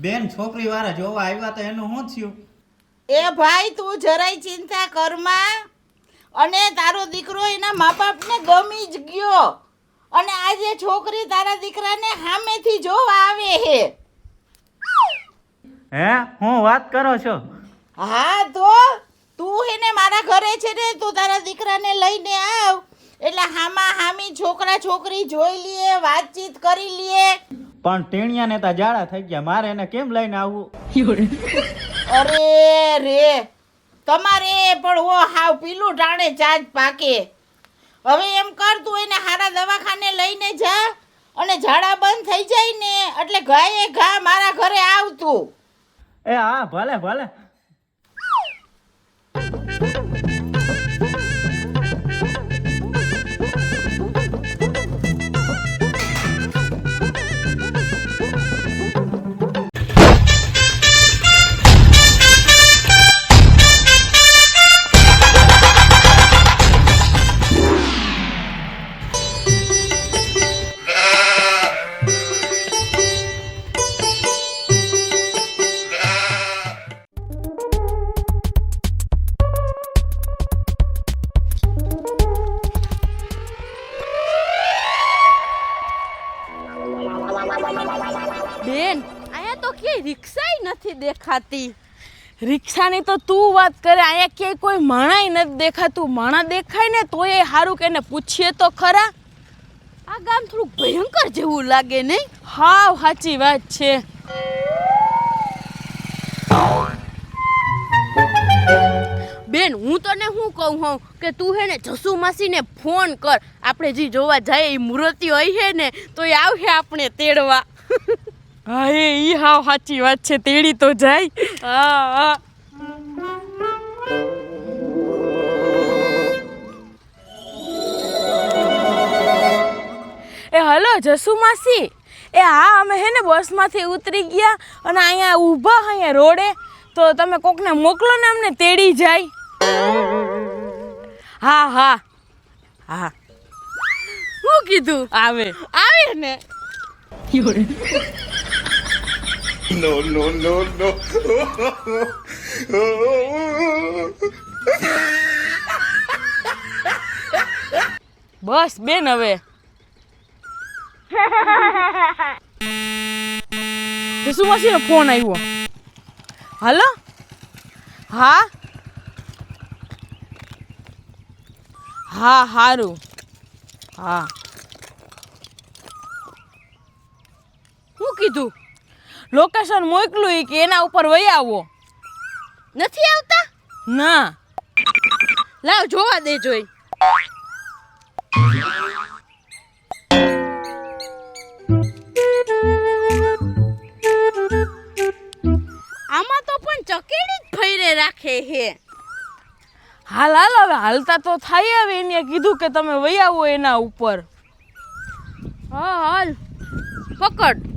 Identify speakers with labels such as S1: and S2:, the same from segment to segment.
S1: બેન છોકરી વાળા જોવા આવ્યા તો એનું શું થયું?
S2: એ ભાઈ તું જરાય ચિંતા કરમાં. અને તારો દીકરો એના મા બાપને ગમી જ ગયો અને આજે છોકરી તારા દીકરાને સામેથી જોવા આવે હે.
S1: હે હું વાત કરો છો?
S2: હા તો તું એને મારા ઘરે છે ને તું તારા દીકરાને લઈને આવ એટલે હામા હામી છોકરા છોકરી જોઈ લઈએ, વાતચીત કરી લઈએ.
S1: પણ ટીણિયાને તો જાડા થઈ ગયા, મારે એને કેમ લઈને આવવું?
S2: અરે રે તમારે પણ ઓ હાવ પીલું ટાણે ચાજ પાકે. હવે એમ કર તું એને હારા દવાખાને લઈને જા અને ઝાડા બંધ થઈ જાય ને એટલે ગાયે ઘા મારા ઘરે આવતું.
S1: એ હા ભલે ભલે.
S3: બેન અહીંયા તો ક્યાંય રિક્ષાય નથી દેખાતી. રિક્ષાની તો તું વાત કરે, અહીંયા ક્યાંય કોઈ માણાય નથી દેખાતું. માણા દેખાય ને તોય સારું કે એને પૂછીએ તો ખરા. આ ગામ થોડુંક ભયંકર જેવું લાગે નહીં? હાવ સાચી વાત છે. બેન હું તને શું કહું હોઉં કે તું હે ને જસુ માસીને ફોન કર. આપણે જે જોવા જાય એ મૂર્તિ હોય છે ને તો એ આવશે આપણે તેડવા. હા એ હાવ સાચી વાત છે, તેડી તો જાય. હા હા એ હલો જસુ માસી. એ હા અમે હે ને બસમાંથી ઉતરી ગયા અને અહીંયા ઊભા અહીંયા રોડે, તો તમે કોકને મોકલો ને અમને તેડી જાય. હા હા હા શું કીધું? આવે આવે ને.
S4: No, no, no, no.
S3: બસ બેન હવે જસુ માસીનો ફોન આવ્યો. હાલો હા હા સારું હા. શું કીધું? લોકેશન મોકલું કે એના ઉપર વહી આવો. નથી આવતા? ના. લાવ જોવા દે જોઈ. આમાં તો પણ ચકેડી જ ફૈરે રાખે હે. હાલ હાલ હવે હાલતા તો થાય. હવે એને કીધું કે તમે વહી આવો એના ઉપર. હા હાલ પકડ.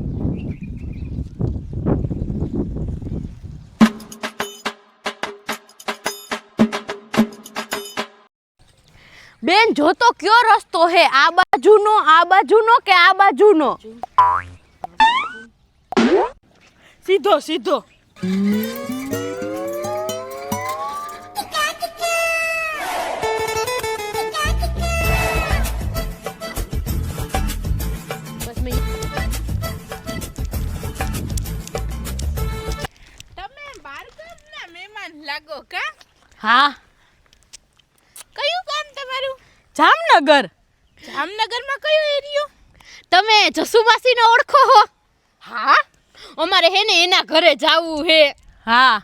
S3: બેન જો તો કયો રસ્તો હે? આ બાજુનો કે આ બાજુનો? સીધો સીધો. લાગો કા? હા. કયું ગામ તમારું? જામનગર. જામનગરમાં કયો એરિયો? તમે જસુ માસીને ઓળખો હો? હા અમારે હે ને એના ઘરે જાવું હે. હા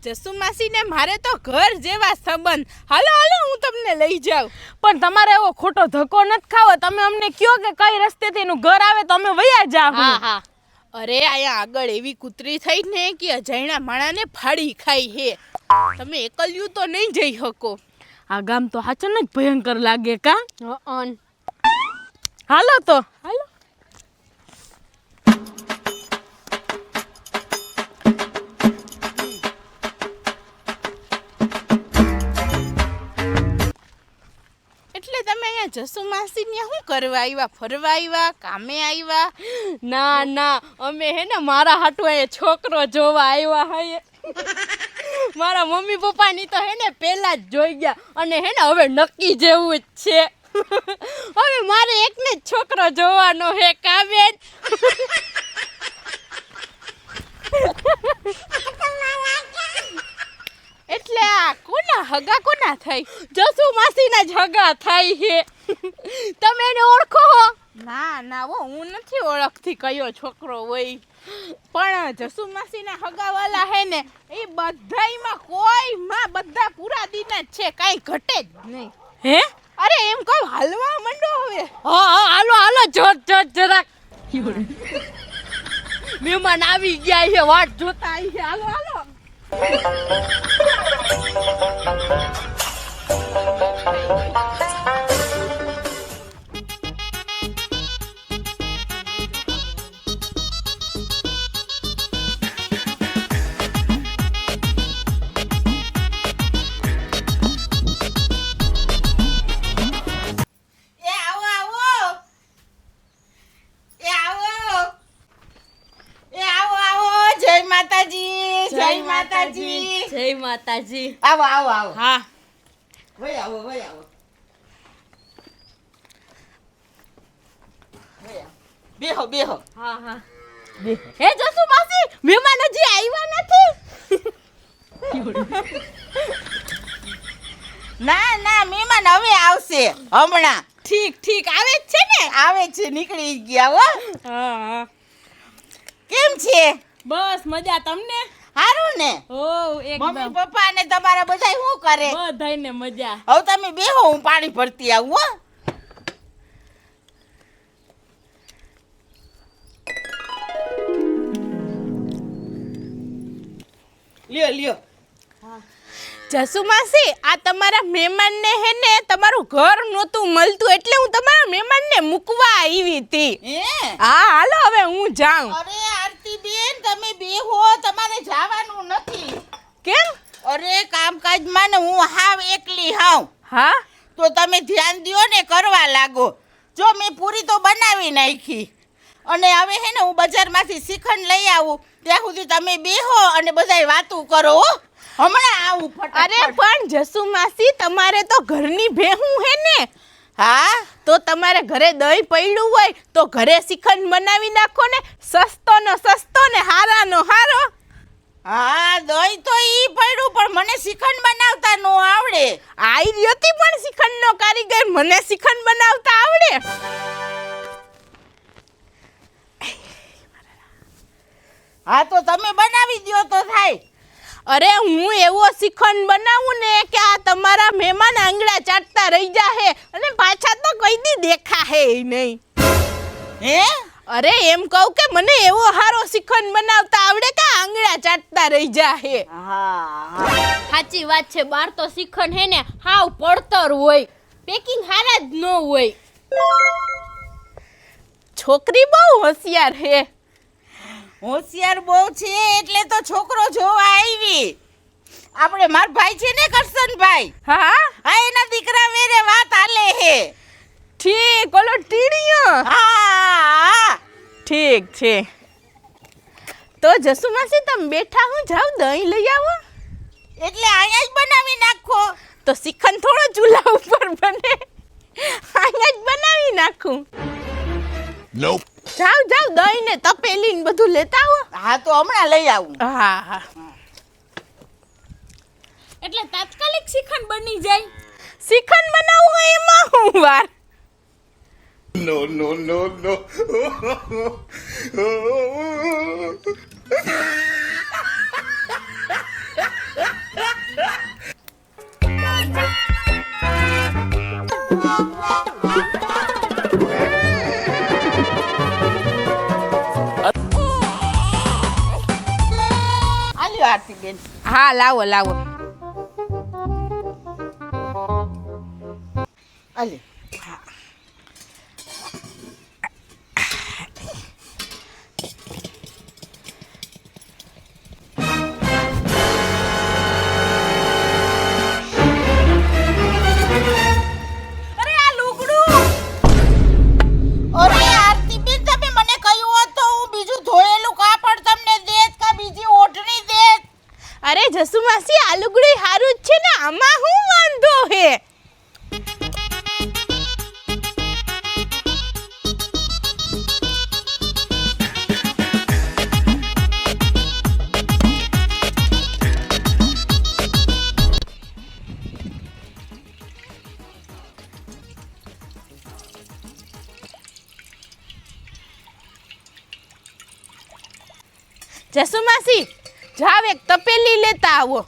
S3: જસુ માસીને મારે તો ઘર જેવા સંબંધ. હાલો હાલો હું તમને લઈ જાઉં. પણ તમારે એવો ખોટો ધક્કો નથી ખાવો. તમે અમને કયો કે કઈ રસ્તેથી એનું ઘર આવે તો અમે વયા જાવ. હા હા. અરે અહીંયા આગળ એવી કૂતરી થઈ ને કે અજાણ્યા માણાને ફાડી ખાઈ હે. તમે એકલ્યું તો નહીં જઈ શકો. આ ગામ તો હાચન જ ભયંકર લાગે કા? હાલો તો હાલો. એટલે તમે અહીંયા જસુ માસી ને શું કરવા આવ્યા? ફરવા આવ્યા? કામે આવ્યા? ના ના, અમે હે ને મારા હાટુ એ છોકરો જોવા આવ્યા હે. મારા મમ્મી પપ્પાની તો હે ને પહેલા જ જોઈ ગયા અને હે ને હવે નક્કી જેવું જ છે. હવે મારે એકને જ છોકરો જોવાનો હે કાબેન. એટલે આ કોના હગા કોના થઈ? જસુ માસીના જ હગા થાય છે. તમે એને ઓળખો હો? ના ના, હું નથી ઓળખતી કયો છોકરો હોય, પણ જસુ માસીના હગાવાલા હે ને એ બધાયમાં કોઈમાં બધા પૂરા દીના જ છે, કાંઈ ઘટે જ નહીં. હે? અરે એમ કહું હાલવા માંડો હવે. હા હાલો હાલો, જોત જરાક. મહેમાન આવી ગયા છે, વાટ જોતા આવી છે. હાલો હાલો. જય માતાજી.
S2: આવો આવો આવો.
S3: હા
S2: વઈ આવો વઈ આવો. બેહો બેહો.
S3: હા હા. હે જસુ માસી, મહેમાન હજી આવ્યા નથી?
S2: ના ના, મહેમાન હવે આવશે હમણાં.
S3: ઠીક ઠીક, આવે જ છે ને?
S2: આવે છે, નીકળી ગયા હો.
S3: હા હા.
S2: કેમ છે?
S3: બસ મજા. તમને?
S2: હારું ને?
S3: ઓ એકદમ.
S2: મમ્મી પપ્પા ને તમારા બધા શું કરે?
S3: બધાયને મજા.
S2: હવે તમે બેહો, હું પાણી ભરતી આવું હો. લ્યો લ્યો.
S3: જસુ માસી, આ તમારા મહેમાનને હે ને તમારું ઘર નહોતું મળતું એટલે હું તમારા મહેમાનને મૂકવા આવી હતી.
S2: હે?
S3: હા હાલો હવે હું જાઉં.
S2: અરે આરતી બેન, તમે બેહો, તમારે જવાનું નથી.
S3: કેમ?
S2: અરે કામકાજમાં ને હું હાવ એકલી હાવ.
S3: હા
S2: તો તમે ધ્યાન દ્યો ને, કરવા લાગો. જો મેં પૂરી તો બનાવી નાખી અને હવે હે ને હું બજારમાંથી શ્રીખંડ લઈ આવું, ત્યાં સુધી તમે બેહો અને બધાય વાતું કરો હો. હમણાં આવું ફટાફટ.
S3: અરે પણ જસુ માસી, તમારે તો ઘરની ભેહું હે ને?
S2: હા,
S3: તો તમારે ઘરે દહીં પડ્યું હોય તો ઘરે શ્રીખંડ બનાવી નાખો ને. સસ્તો ને હારાનો હારો.
S2: હા દહીં તો ઈ પડ્યું, પણ મને શ્રીખંડ બનાવતા નો આવડે.
S3: આઈ રહ્યોતી પણ શ્રીખંડનો કારીગર, મને શ્રીખંડ બનાવતા આવડે.
S2: હા તો તમે બનાવી દ્યો તો થાય.
S3: અરે હું એવો શ્રીખંડ બનાવું ને કે આ તમારા મહેમાન આંગળા ચાટતા રહી જાહે અને પાછા તો કઈ દી દેખાહે નહીં.
S2: હે?
S3: અરે એમ કહું કે મને એવો હારો શ્રીખંડ બનાવતા આવડે કે આંગળા ચાટતા રહી જાહે.
S2: હા
S3: સાચી વાત છે, બાર તો શ્રીખંડ હે ને હાવ પડતર હોય, પેકિંગ હારા જ ન હોય. છોકરી બહુ હોશિયાર હે.
S2: હોશિયાર બહુ છે એટલે તો છોકરો જોવા આવી. આપણે માર ભાઈ છે ને કરશનભાઈ,
S3: હા
S2: હા એના દીકરા વેરે વાત હાલે હે.
S3: ઠીક, ઓલો ટીણીયો.
S2: હા
S3: ઠીક છે. તો જસુ માસી તમે બેઠા હું જાવ દહીં લઈ આવો.
S2: એટલે અહીંયા જ બનાવી નાખો.
S3: તો શ્રીખંડ થોડો ચૂલા ઉપર બને, અહીંયા જ બનાવી નાખું.
S4: Nope.
S3: જાવ દહીં ને તપેલી ને બધું લેતા આવો.
S2: હા તો હમણાં લઈ આવું.
S3: હા હા. એટલે તાત્કાલિક શ્રીખંડ બની જાય. શ્રીખંડ બનાવવું હોય એમાં હું વાર.
S4: No, no, no, no.
S2: આલ્યો આરતી બેન.
S3: હા લાવો
S2: આલ્યો.
S3: અરે આ લુગડું જસુ માસી જાવ એક તપેલી લેતા આવો.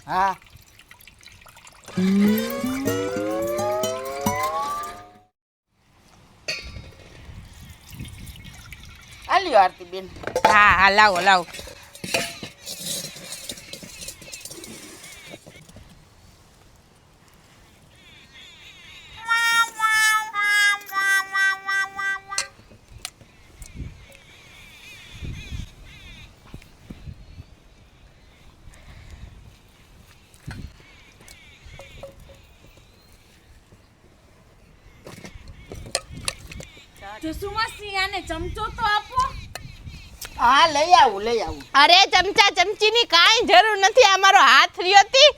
S2: હા આલ્યો આરતી બેન.
S3: હા હા લાવો લાવો. જસુમાસી આને ચમચો તો આપો.
S2: હા લઈ આવું.
S3: અરે ચમચા ચમચીની કાંઈ જરૂર નથી, આ મારો હાથ રહ્યો હતી.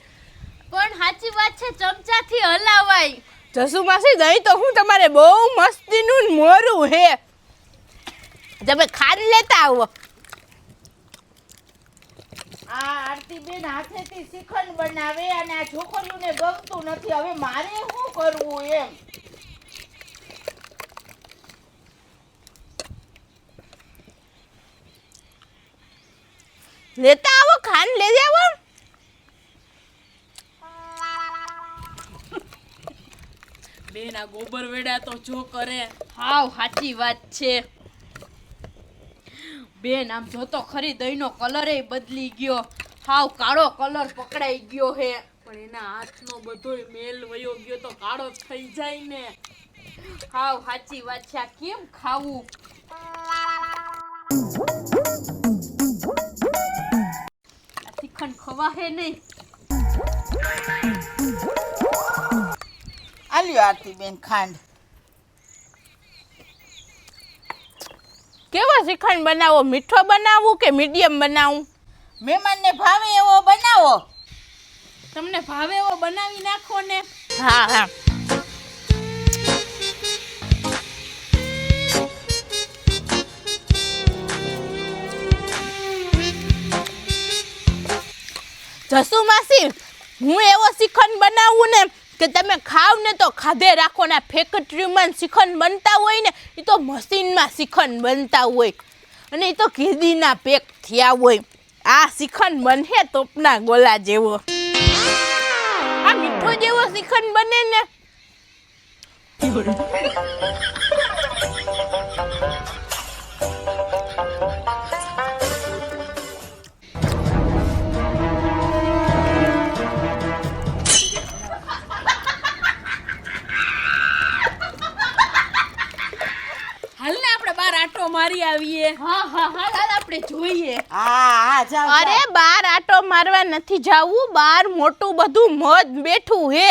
S3: પણ સાચી વાત છે, ચમચાથી હલાવાય. જસુમાસી દહીં તો હું તમારે બહુ મસ્તીનું મોરું હે. તમે ખાંડ લેતા આવો.
S2: આ આરતી બેન હાથેથી શ્રીખંડ બનાવે અને આ છોકરીઓને ગમતું નથી. હવે મારે શું કરવું એમ?
S3: લેતા આવો, ખાંડ લઈ આવો.
S5: બેન આ ગોબર વેડા તો જો કરે.
S3: હાવ સાચી વાત છે બેન. આમ જોતો ખરી દહીંનો કલર એ બદલી ગયો, હાવ કાળો કલર પકડાઈ ગયો હે.
S5: પણ એના હાથનો બધોય મેલ વયો ગયો તો કાળો જ થઈ જાય ને.
S3: હાવ સાચી વાત છે. આ કેમ ખાવું? આ શ્રીખંડ ખવાહે નહીં.
S2: આલ્યો આરતી બેન ખાંડ.
S3: કેવો શ્રીખંડ બનાવો? મીઠો બનાવું કે મીડિયમ બનાવું?
S2: મહેમાનને ભાવે એવો બનાવો.
S5: તમને ભાવે એવો બનાવી નાખો ને.
S3: હા હા. જસુ માસી હું એવો શ્રીખંડ બનાવું ને કે તમે ખાવ ને તો ખાધે રાખો ને. ફેક્ટરીમાં શ્રીખંડ બનતા હોય ને એ તો મશીનમાં શ્રીખંડ બનતા હોય અને એ તો ઘીદીના પેક થયા હોય. આ શ્રીખંડ બને તોપના ગોલા જેવો. આ મીઠો જેવો શ્રીખંડ બને ને.
S5: હાલ ને આપણે બાર આટો મારી આવીએ.
S3: હા હા હા હાલ આપણે જોઈએ.
S2: હા જાઓ.
S3: અરે બાર આટો મારવા નથી જાવું. બાર મોટું બધું મધ બેઠું હે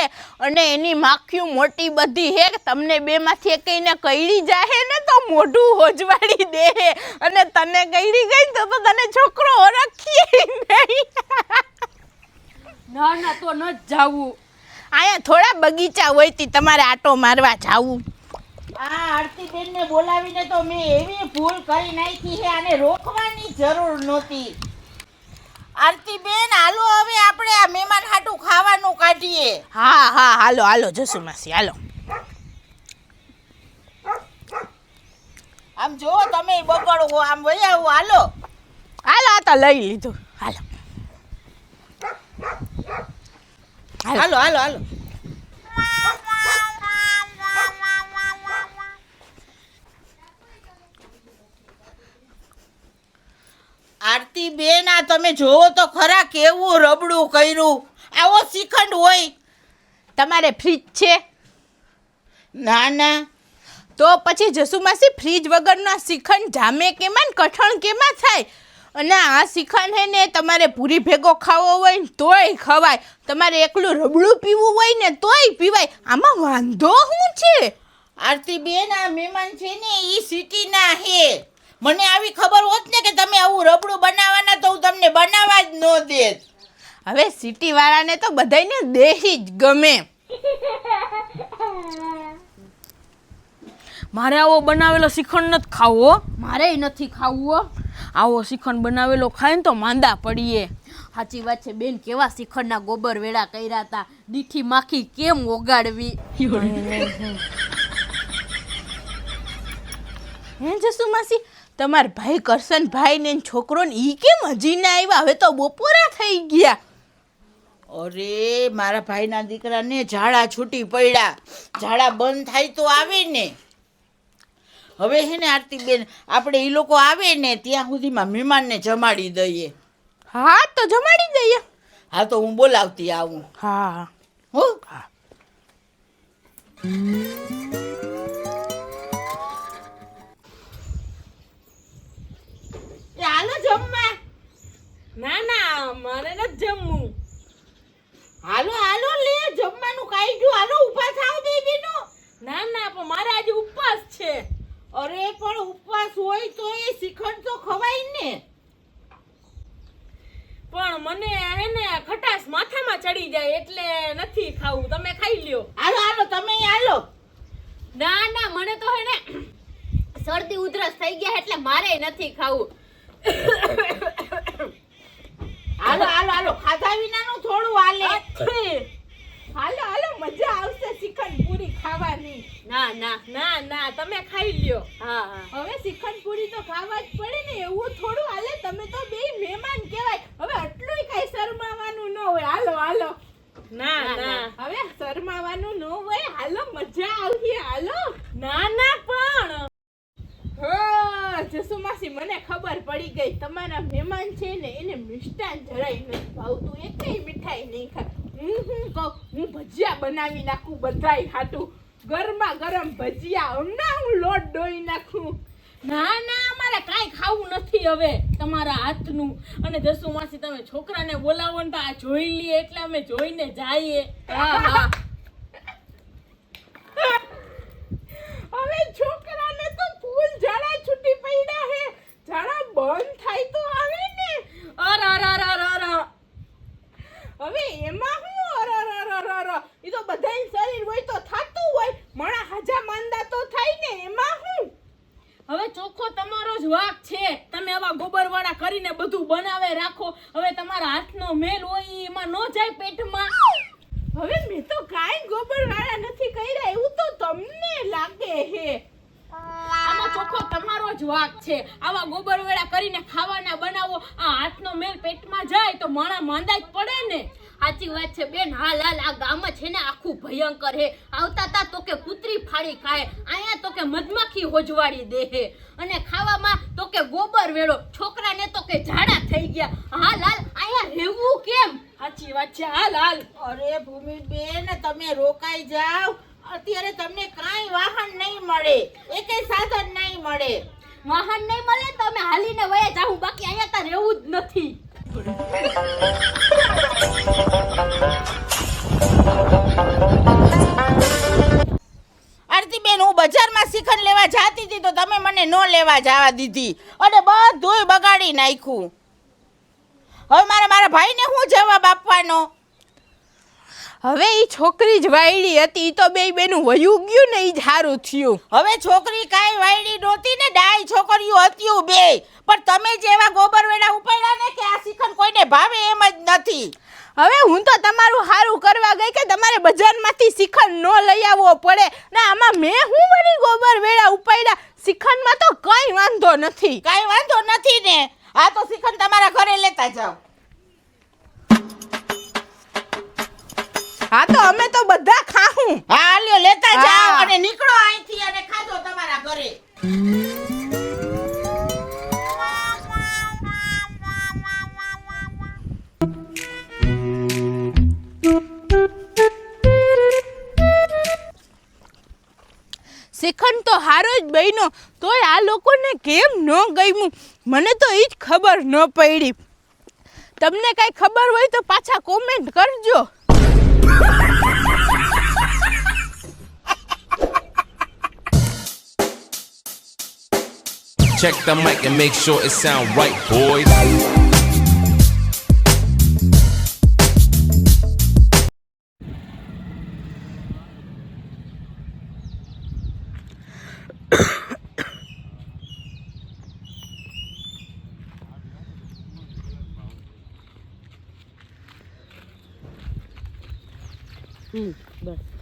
S3: અને એની માખીયું મોટી બધી હે. તમને બે માંથી એકઈને કઈડી જાહે ને તો મોઢું હોજવાડી દે અને તને કઈડી ગઈ તો તને છોકરો ઓળખીએ નહીં.
S5: ના ના તો ન જ જાવું.
S3: અહીંયા થોડા બગીચા હોય તી તમારે આટો મારવા જાવું.
S2: આ આરતી બેન ને બોલાવીને તો મેં એવી ભૂલ કરી નાખી છે. આને રોકવાની જરૂર નહોતી. આરતી બેન હાલો હવે આપણે આ મહેમાન હાટું ખાવાનું કાઢીએ.
S3: હા હા હાલો હાલો જસુ માસી હાલો.
S2: આમ જો તમે બગડો આમ વહી આવો. હાલો
S3: હાલો આ તો લઈ લીધું. હાલો
S2: હાલો હાલો હાલો. આરતી બેન આ તમે જોવો તો ખરા કેવું રબડું કર્યું. આવો શ્રીખંડ હોય?
S3: તમારે ફ્રીજ છે?
S2: ના ના.
S3: તો પછી જસુમાસી ફ્રીજ વગરના શ્રીખંડ જામે કેમાં ને કઠણ કેમાં થાય? અને આ શ્રીખંડ હે ને તમારે પૂરી ભેગો ખાવો હોય ને તોય ખવાય, તમારે એકલું રબડું પીવું હોય ને તોય પીવાય. આમાં વાંધો શું છે?
S2: આરતી બેન આ મહેમાન છે ને ઈ સિટીના હે. મને આવી ખબર હોત ને કે તમે આવું રબડું બનાવવાના તો હું તમને બનાવવા જ ન દેત.
S3: હવે સિટી વાળાને તો બધાયને દેહી જ ગમે.
S5: મારે આવો બનાવેલો શ્રીખંડ નથી ખાવો.
S3: મારેય નથી ખાવું.
S5: આવો શ્રીખંડ બનાવેલો ખાય ને તો માંદા પડીએ.
S3: સાચી વાત છે બેન. કેવા શ્રીખંડના ગોબર વેડા કર્યા હતા. દીઠી માખી કેમ ઓગાડવી. હે જસુ માસી તમારા ભાઈ કરશનભાઈ ને એનો છોકરો ને ઈ કેમ હજી ના આવ્યા? હવે તો બપોરા થઈ ગયા.
S2: અરે મારા ભાઈના દીકરાને ઝાડા છૂટી પડ્યા. ઝાડા બંધ થાય તો આવે ને. હવે હે ને આરતીબેન, આપણે એ લોકો આવે ને ત્યાં સુધીમાં મહેમાનને જમાડી દઈએ.
S3: હા તો જમાડી દઈએ.
S2: હા તો હું બોલાવતી આવું.
S3: હા
S2: હો હાલો જમવા.
S5: ના ના મારે નથી જમવું.
S2: હાલો હાલો લે જમવાનું કાઈ ગયું. હાલો ઊભા થાવ બેબીનો.
S5: ના ના પણ મારે આજે ઉપવાસ છે.
S2: અરે પણ ઉપવાસ હોય તો એ શ્રીખંડ તો ખવાય ને.
S5: પણ મને હે ને ખટાશ માથામાં ચડી જાય એટલે નથી ખાવું. તમે ખાઈ લ્યો.
S2: હાલો હાલો તમે હાલો.
S3: ના ના મને તો હે ને શરદી ઉધરસ થઈ ગયા એટલે મારે નથી ખાવું.
S2: હાલો હાલો હાલો ખાધા વિનાનું થોડું હાલે.
S5: હાલો હાલો મજા આવશે શ્રીખંડ પૂરી ખાવાની.
S3: ના ના
S5: ના ના તમે ખાઈ લ્યો.
S3: હા હા
S5: હવે શ્રીખંડ પૂરી તો ખાવા જ પડે ને. એવું થોડું હાલે. તમે તો બે મહેમાન કહેવાય. હવે આટલું કઈ શરમાવાનું ન હોય. હાલો હાલો. ના ના હવે શરમાવાનું ન હોય. હાલો મજા આવશે. હાલો. ના ના પણ જસુ માસી મને ખબર પડી ગઈ. તમારા મહેમાન છે ને એને મિષ્ટાન જરાય નથી ભાવતું. એકેય મીઠાઈ નહીં ખાય. હું કહું હું ભજીયા બનાવી નાખું બધાય હાટું. ગરમા ગરમ ભજીયા હમણાં હું લોટ ડોઈ નાખું. ના ના અમારે કાંઈ ખાવું નથી હવે તમારા હાથનું. અને જસુ માસી તમે છોકરાને બોલાવો ને તો આ જોઈ લઈએ એટલે અમે જોઈને જઈએ. હા હા હવે છોકરાને તો ફૂલ ઝાડા છૂટી પડ્યા હે. ઝાડા બંધ થાય તો આવે ને. અર અર અર અર અર હવે એમાં હું અર ઈ તો બધાય શરીર હોય તો થાતું હોય. મણા હાજા માંદા તો થાય ને. એમાં હું હવે ચોખ્ખો તમારો જ વાક છે. તમે આવા ગોબરવાળા કરીને બધું બનાવે રાખો. હવે તમારા હાથનો મેલ હોય એમાં ન જાય પેટમાં. હવે મેં તો કાંઈ ગોબરવાળા નથી કર્યા એવું તો તમને લાગે હે. આમાં ચોખ્ખો તમારો જ વાક છે. આવા ગોબરવેળા કરીને ખાવાના બનાવો. આ હાથનો મેલ પેટમાં જાય તો માણા માંદા જ પડે ને.
S3: સાચી વાત છે બેન. હાલ હાલ આ ગામ છે ને આખું ભયંકર હે. આવતા તા તો કે કૂતરી ફાડી ખાય, અહીંયા તો કે મધમાખી હોજવાડી દે હે, અને ખાવામાં તો કે ગોબર વેળો. છોકરાને તો કે ઝાડા થઈ ગયા. હાલ હાલ અહીંયા રહેવું કેમ?
S5: સાચી વાત છે. હાલ હાલ.
S2: અરે ભૂમિબેન તમે રોકાઈ જાવ. અત્યારે તમને કાંઈ વાહન નહીં મળે. એકેય સાધન નહીં મળે.
S3: વાહન નહીં મળે તો અમે હાલીને વયા જાઉં. બાકી અહીંયા તો રહેવું જ નથી.
S2: આરતીબેન હું બજારમાં શ્રીખંડ લેવા જાતી હતી તો તમે મને ન લેવા જવા દીધી અને બધુંય બગાડી નાખ્યું. હવે મારા ભાઈને હું જવાબ આપવાનો?
S3: હવે ઈ છોકરી જ વાયડી હતી. ઈ તો બે બેનું વયું ગયું ને ઈ જ સારું થયું.
S2: હવે છોકરી કાંઈ વાયડી નહોતી ને, ડાય છોકરીઓ હતી બે. પણ તમે જેવા ગોબરવેડા ઉપાડ્યા ને કે આ શ્રીખંડ કોઈને ભાવે એમ જ નથી.
S3: હવે હું તો તમારું સારું કરવા ગઈ કે તમારે બજારમાંથી શ્રીખંડ ન લઈ આવવો પડે ને. આમાં મેં હું વળી ગોબર વેળા ઉપાડ્યા. શ્રીખંડમાં તો કઈ વાંધો નથી.
S2: કાંઈ વાંધો નથી ને. આ તો શ્રીખંડ તમારા ઘરે લેતા જાઓ.
S3: હા તો અમે તો બધા ખાવું.
S2: હા લ્યો લેતા
S3: હા.
S2: જાઓ અને નીકળો અહીંથી અને ખાજો તમારા ઘરે.
S3: શ્રીખંડ તો હારો જ બન્યો, તોય આ લોકોને કેમ ન ગમ્યું મને તો ઈ જ ખબર ન પડી. તમને કઈ ખબર હોય તો પાછા કોમેન્ટ કરજો.
S4: Check the mic and make sure it sound right, boys.
S2: Bus